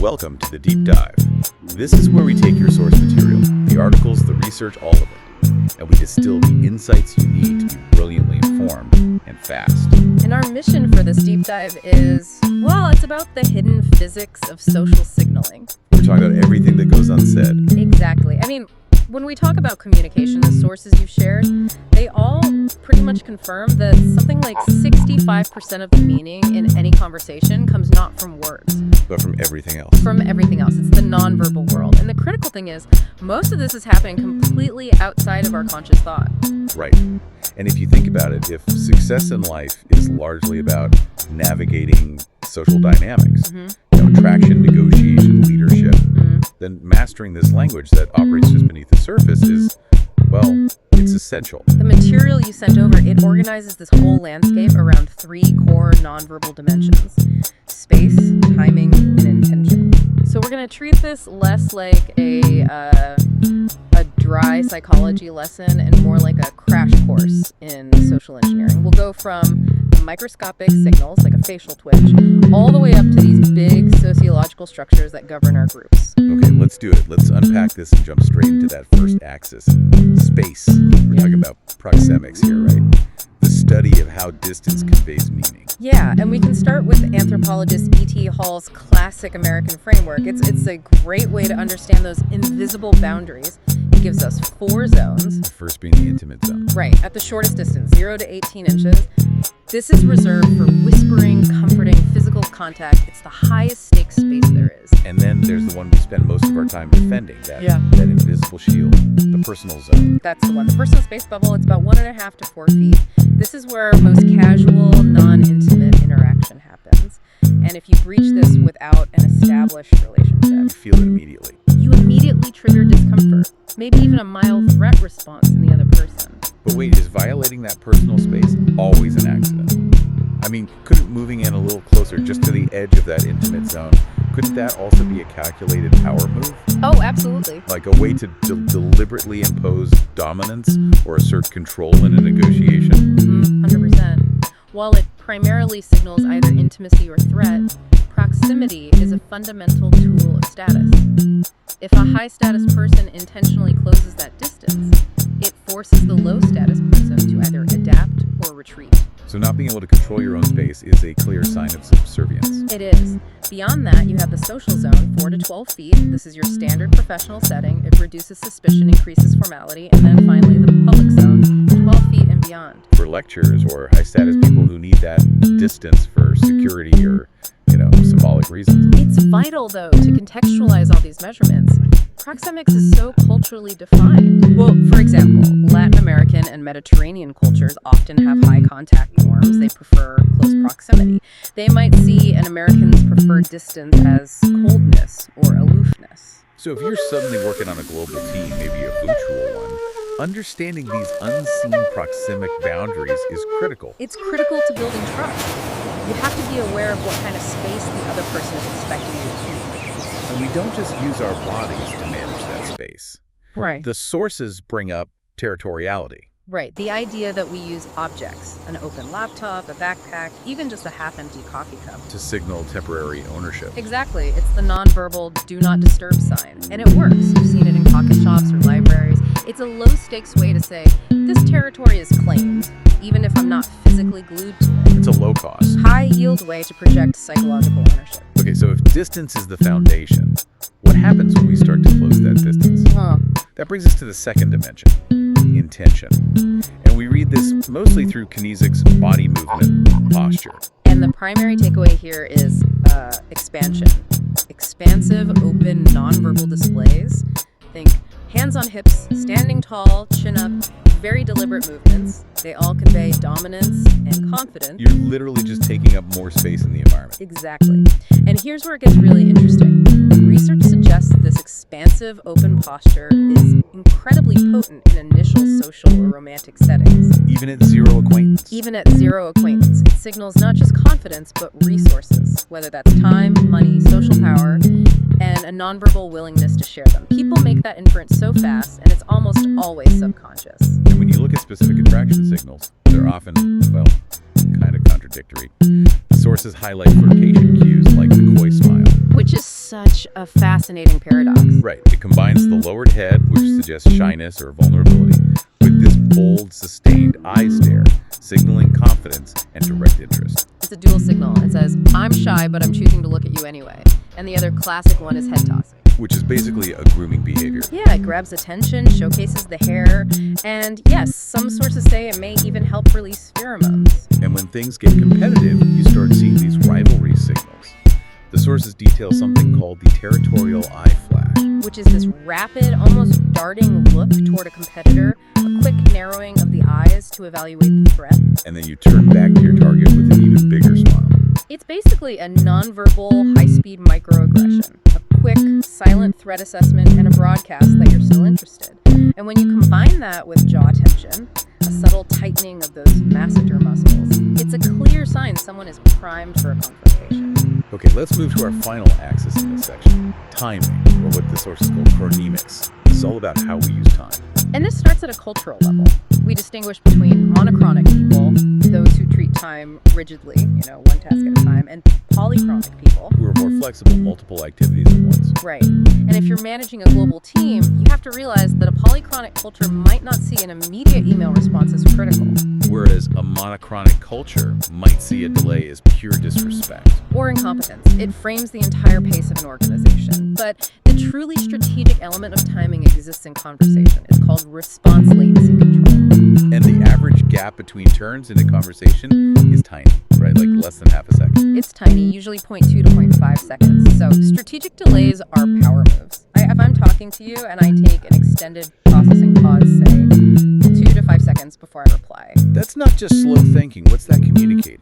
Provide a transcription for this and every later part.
Welcome to the Deep Dive. This is where we take your source material, the articles, the research, all of it, and we distill the insights you need to be brilliantly informed and fast. And our mission for this deep dive is, well, it's about the hidden physics of social signaling. We're talking about everything that goes unsaid. Exactly. I mean, when we talk about communication, the sources you've shared, they all pretty much confirm that something like 65% of the meaning in any conversation comes not from words, But from everything else. from everything else. It's the nonverbal world. And the critical thing is, most of this is happening completely outside of our conscious thought. Right. And if you think about it, if success in life is largely about navigating social dynamics, attraction, negotiation, leadership, then mastering this language that operates just beneath the surface is, well, it's essential. The material you sent over, it organizes this whole landscape around three core nonverbal dimensions: space, timing, and intention. So we're going to treat this less like a dry psychology lesson and more like a crash course in social engineering. We'll go from microscopic signals, like a facial twitch, all the way up to these big sociological structures that govern our groups. Okay, let's do it. Let's unpack this and jump straight into that first axis, space. We're talking about proxemics here, right? The study of how distance conveys meaning. Yeah, and we can start with anthropologist E.T. Hall's classic American framework. It's a great way to understand those invisible boundaries. It gives us 4 zones. The first being the intimate zone. Right, at the shortest distance, 0 to 18 inches. This is reserved for whispering, comforting, physical contact. It's the highest stakes space there is. And then there's the one we spend most of our time defending, that invisible shield, the personal zone. That's the one. The personal space bubble, it's about 1.5 to 4 feet. This is where most casual, non-intimate interaction happens. And if you breach this without an established You relationship, feel it immediately. you immediately trigger discomfort, maybe even a mild threat response in the other person. But wait, is violating that personal space always an accident? I mean, couldn't moving in a little closer just to the edge of that intimate zone, couldn't that also be a calculated power move? Oh, absolutely. Like a way to deliberately impose dominance or assert control in a negotiation? 100%. While it primarily signals either intimacy or threat, proximity is a fundamental tool of status. If a high-status person intentionally closes that distance, it forces the low-status person to either adapt or retreat. So not being able to control your own space is a clear sign of subservience. It is. Beyond that, you have the social zone, 4 to 12 feet. This is your standard professional setting. It reduces suspicion, increases formality. And then finally, the public zone, 12 feet and beyond. For lecturers or high-status people who need that distance for security or, symbolic reasons. It's vital, though, to contextualize all these measurements. Proxemics is so culturally defined. Well, for example, Latin American and Mediterranean cultures often have high contact norms. They prefer close proximity. They might see an American's preferred distance as coldness or aloofness. So if you're suddenly working on a global team, maybe a virtual one, understanding these unseen proxemic boundaries is critical. It's critical to building trust. You have to be aware of what kind of space the other person is expecting you to keep. And we don't just use our bodies to manage that space. Right. The sources bring up territoriality. Right. The idea that we use objects, an open laptop, a backpack, even just a half-empty coffee cup, To signal temporary ownership. Exactly. It's the nonverbal do not disturb sign. And it works. You've seen it in pocket shops or libraries. It's a low-stakes way to say, this territory is claimed, even if I'm not physically glued to it. It's a low cost. High-yield way to project psychological ownership. Okay, so if distance is the foundation, what happens when we start to close that distance? That brings us to the second dimension, intention. And we read this mostly through Kinesics body movement posture. And the primary takeaway here is expansion. Expansive, open, nonverbal displays. Think hands on hips, standing tall, chin up, very deliberate movements. They all convey dominance and confidence. You're literally just taking up more space in the environment. Exactly. And here's where it gets really interesting. Research suggests this expansive, open posture is incredibly potent in initial social or romantic settings. Even at zero acquaintance. Even at zero acquaintance, it signals not just confidence, but resources, whether that's time, money, social power, and a nonverbal willingness to share them. People make that inference so fast, and it's almost always subconscious. And when you look at specific attraction signals, they're often, well, kind of contradictory. Sources highlight flirtation cues like the coy smile. Which is so such a fascinating paradox. Right. It combines the lowered head, which suggests shyness or vulnerability, with this bold, sustained eye stare, signaling confidence and direct interest. It's a dual signal. It says, I'm shy, but I'm choosing to look at you anyway. And the other classic one is head tossing, Which is basically a grooming behavior. Yeah, it grabs attention, showcases the hair, and yes, some sources say it may even help release pheromones. And when things get competitive, you start seeing these rivalry signals. The sources detail something called the territorial eye flash, which is this rapid, almost darting look toward a competitor, a quick narrowing of the eyes to evaluate the threat. and then you turn back to your target with an even bigger smile. It's basically a nonverbal, high-speed microaggression, a quick, silent threat assessment, and a broadcast that you're still interested. And when you combine that with jaw tension, a subtle tightening of those masseter muscles, it's a clear sign someone is primed for a confrontation. Okay, let's move to our final axis in this section, timing, or what the sources call chronemics. This is all about how we use time. And this starts at a cultural level. We distinguish between monochronic people, those who treat time rigidly, one task at a time, and polychronic people, Who are more flexible, multiple activities at once. Right. And if you're managing a global team, you have to realize that a polychronic culture might not see an immediate email response as critical. Whereas a monochronic culture might see a delay as pure disrespect. Or incompetence. It frames the entire pace of an organization. But the truly strategic element of timing exists in conversation. It's called response latency control. And the average gap between turns in a conversation is tiny, right? Like less than half a second. It's tiny, usually 0.2 to 0.5 seconds. So strategic delays are power moves. If I'm talking to you and I take an extended processing pause, say 2 to 5 seconds before I reply, That's not just slow thinking. What's that communicating?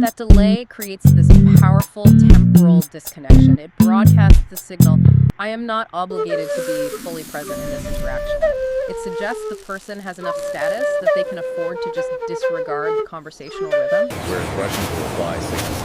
that delay creates this powerful temporal disconnection. It broadcasts the signal, I am not obligated to be fully present in this interaction. It suggests the person has enough status that they can afford to just disregard the conversational rhythm. Whereas rushing to reply signals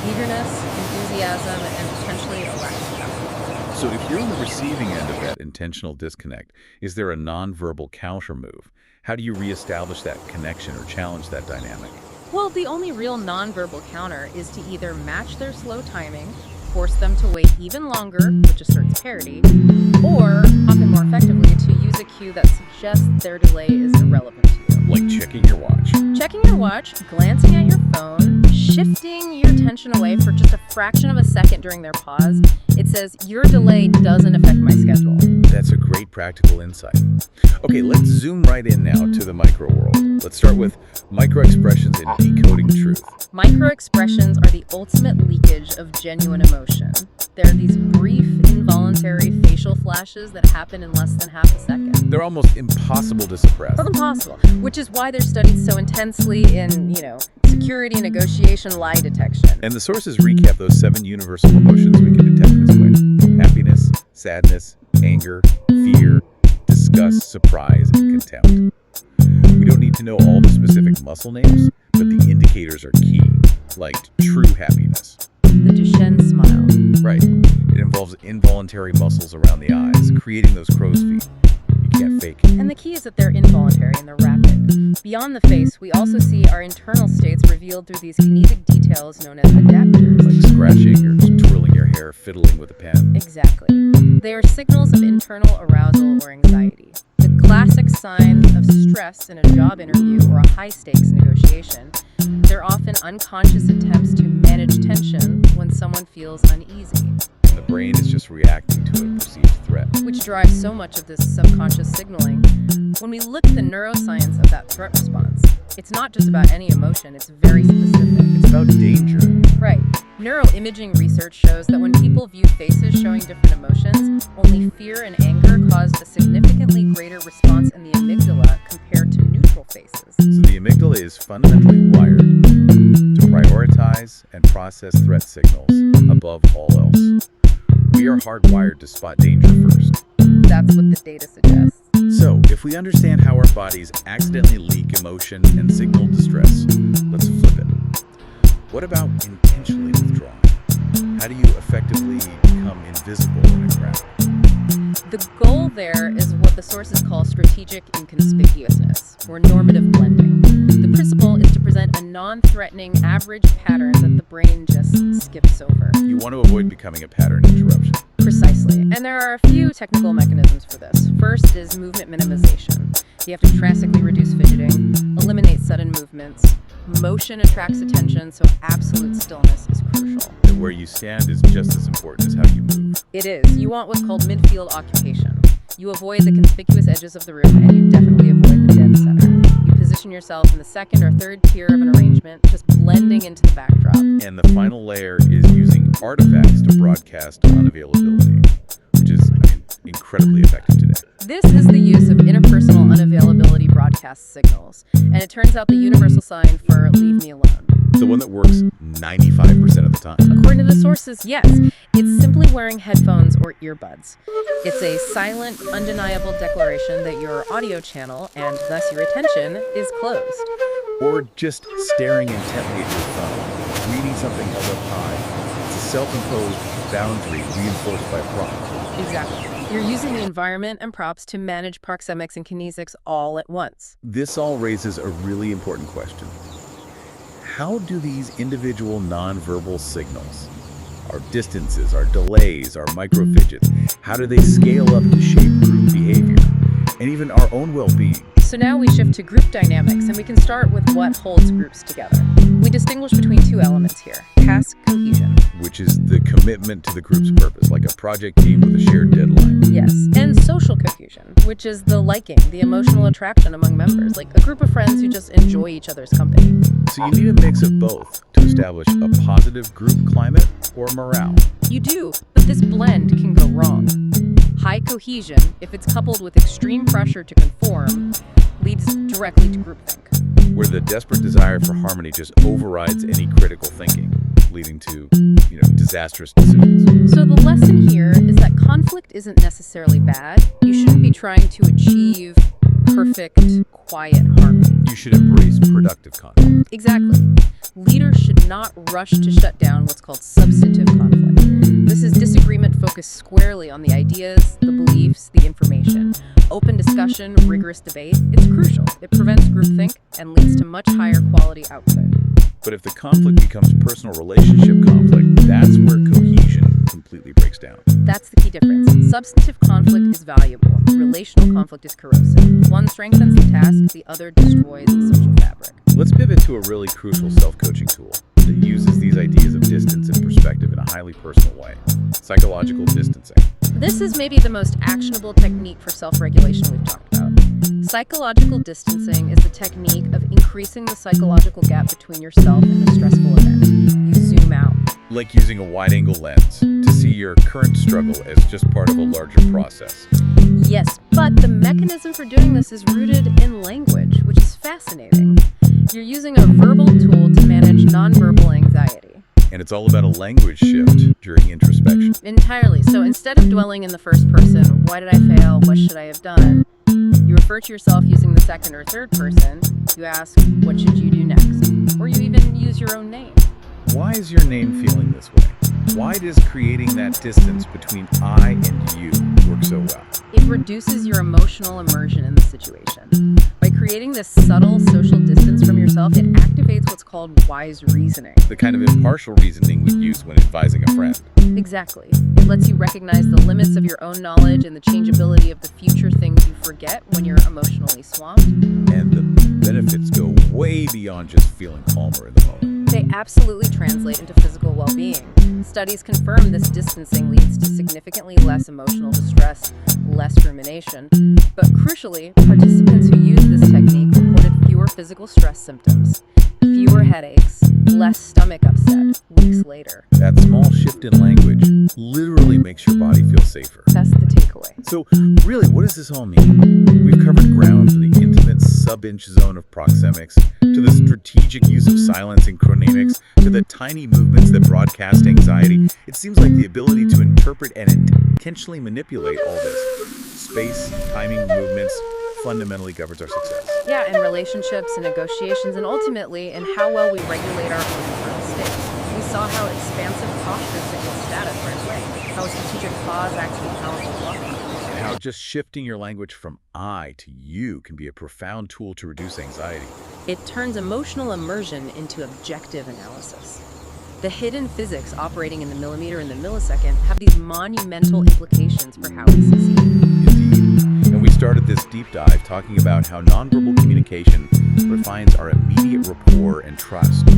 Eagerness, enthusiasm, and potentially a lack of confidence. So if you're on the receiving end of that intentional disconnect, is there a nonverbal counter move? How do you reestablish that connection or challenge that dynamic? Well, the only real nonverbal counter is to either match their slow timing, force them to wait even longer, which asserts parity, or, often more effectively, to use a cue that suggests their delay is irrelevant to you. Like checking your watch. Checking your watch, glancing at your phone, shifting your attention away for just a fraction of a second during their pause. It says, your delay doesn't affect my schedule. That's a great practical insight. Okay, let's zoom right in now to the micro world. Let's start with micro-expressions and decoding truth. Micro-expressions are the ultimate leakage of genuine emotion. They're these brief, involuntary facial flashes that happen in less than half a second. They're almost impossible to suppress. That's impossible, which is why they're studied so intensely in, security, negotiation, lie detection. And the sources recap those 7 universal emotions we can detect this way. Happiness, sadness, anger, fear, disgust, surprise, and contempt. We don't need to know all the specific muscle names, but the indicators are key, like true happiness. The Duchenne smile. Right. It involves involuntary muscles around the eyes, creating those crow's feet. You can't fake it. And the key is that they're involuntary and they're rapid. Beyond the face, we also see our internal states revealed through these kinesic details known as adapters. Like scratching or just twirling your hair, fiddling with a pen. Exactly. They are signals of internal arousal or anxiety. The classic signs of stress in a job interview or a high-stakes negotiation. They're often unconscious attempts to manage tension when someone feels uneasy. And the brain is just reacting to a perceived threat. Which drives so much of this subconscious signaling. When we look at the neuroscience of that threat response, it's not just about any emotion, it's very specific. It's about danger. Right. Neuroimaging research shows that when people view faces showing different emotions, only fear and anger caused a significantly greater response in the amygdala compared to neutral faces. So the amygdala is fundamentally wired to prioritize and process threat signals above all else. We are hardwired to spot danger first. That's what the data suggests. So, if we understand how our bodies accidentally leak emotion and signal distress, let's flip it. What about intentionally withdrawing? How do you effectively become invisible in a crowd? The goal there is what the sources call strategic inconspicuousness, or normative blending. The principle is to present a non-threatening average pattern that the brain just skips over. You want to avoid becoming a pattern interruption. Precisely. And there are a few technical mechanisms for this. First is movement minimization. You have to drastically reduce fidgeting, eliminate sudden movements. Motion attracts attention, so absolute stillness is crucial. And where you stand is just as important as how you move. It is. You want what's called midfield occupation. You avoid the conspicuous edges of the room, and you definitely avoid the dead center. You position yourself in the second or third tier of an arrangement, just blending into the backdrop. And the final layer is using artifacts to broadcast unavailability, which is, incredibly effective today. This is the use of interpersonal unavailability broadcast signals, and it turns out the universal sign for leave me alone. The one that works 95% of the time. According to the sources, yes. It's simply wearing headphones or earbuds. It's a silent, undeniable declaration that your audio channel, and thus your attention, is closed. Or just staring intently at your phone, reading something held up high. It's a self-imposed boundary reinforced by prompt. Exactly. You're using the environment and props to manage proxemics and kinesics all at once. This all raises a really important question. How do these individual nonverbal signals, our distances, our delays, our micro-fidgets, how do they scale up to shape group behavior and even our own well-being? So now we shift to group dynamics, and we can start with what holds groups together. We distinguish between two elements here: task cohesion. Which is the commitment to the group's purpose, like a project team with a shared deadline. Yes, and social cohesion, which is the liking, the emotional attraction among members, like a group of friends who just enjoy each other's company. So you need a mix of both to establish a positive group climate or morale. You do, but this blend can go wrong. High cohesion, if it's coupled with extreme pressure to conform, leads directly to groupthink. Where the desperate desire for harmony just overrides any critical thinking, leading to, disastrous decisions. So the lesson here is that conflict isn't necessarily bad. You shouldn't be trying to achieve perfect, quiet harmony. You should embrace productive conflict. Exactly. Leaders should not rush to shut down what's called substantive conflict. This is disagreement focused squarely on the ideas, the beliefs, the information. Open discussion, rigorous debate, it's crucial. It prevents groupthink and leads to much higher quality output. But if the conflict becomes personal relationship conflict, that's where cohesion completely breaks down. That's the key difference. Substantive conflict is valuable. Relational conflict is corrosive. One strengthens the task, the other destroys the social fabric. Let's pivot to a really crucial self-coaching tool that uses these ideas of distance and perspective in a highly personal way: psychological distancing. This is maybe the most actionable technique for self-regulation we've talked about. Psychological distancing is the technique of increasing the psychological gap between yourself and the stressful event. You zoom out. Like using a wide-angle lens to see your current struggle as just part of a larger process. Yes, but the mechanism for doing this is rooted in language, which is fascinating. You're using a verbal tool to manage nonverbal anxiety. And it's all about a language shift during introspection. Entirely. So instead of dwelling in the first person, why did I fail? What should I have done? You refer to yourself using the second or third person. You ask, what should you do next? Or you even use your own name. Why is your name feeling this way? Why does creating that distance between I and you work so well? It reduces your emotional immersion in the situation. By creating this subtle social distance from yourself, it activates what's called wise reasoning. The kind of impartial reasoning we'd use when advising a friend. Exactly. It lets you recognize the limits of your own knowledge and the changeability of the future things you forget when you're emotionally swamped. And the benefits go way beyond just feeling calmer in the moment. They absolutely translate into physical well-being. Studies confirm this distancing leads to significantly less emotional distress, less rumination, but crucially, participants who use this technique reported fewer physical stress symptoms, fewer headaches, less stomach upset weeks later. That small shift in language literally makes your body feel safer. That's the takeaway. So really, what does this all mean? We've covered ground from the intimate sub-inch zone of proxemics to the strategic use of silence and chronemics to the tiny movements that broadcast anxiety. It seems like the ability to interpret and intentionally manipulate all this space, timing, movements fundamentally governs our success. Yeah, in relationships and negotiations, and ultimately in how well we regulate our own internal state. We saw how expansive posture signals status right away, how a strategic pause acts as a powerful blocker. And how just shifting your language from I to you can be a profound tool to reduce anxiety. It turns emotional immersion into objective analysis. The hidden physics operating in the millimeter and the millisecond have these monumental implications for how we succeed. Indeed. And we started this deep dive talking about how nonverbal communication refines our immediate rapport and trust.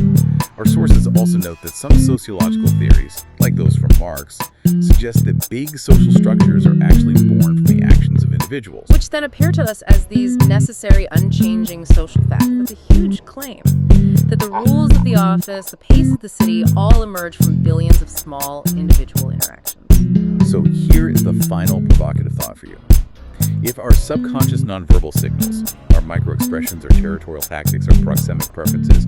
Our sources also note that some sociological theories, like those from Marx, suggest that big social structures are actually born from the actions of individuals. Which then appear to us as these necessary, unchanging social facts. That's a huge claim. That the rules of the office, the pace of the city, all emerge from billions of small individual interactions. So here is the final provocative thought for you. If our subconscious nonverbal signals, our microexpressions, our territorial tactics, our proxemic preferences,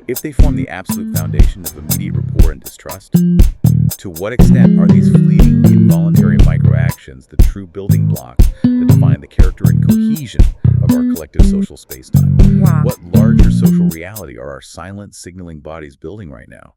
if they form the absolute foundation of immediate rapport and distrust, to what extent are these fleeting, involuntary microactions the true building blocks that define the character and cohesion of our collective social space-time? Wow. What larger social reality are our silent signaling bodies building right now?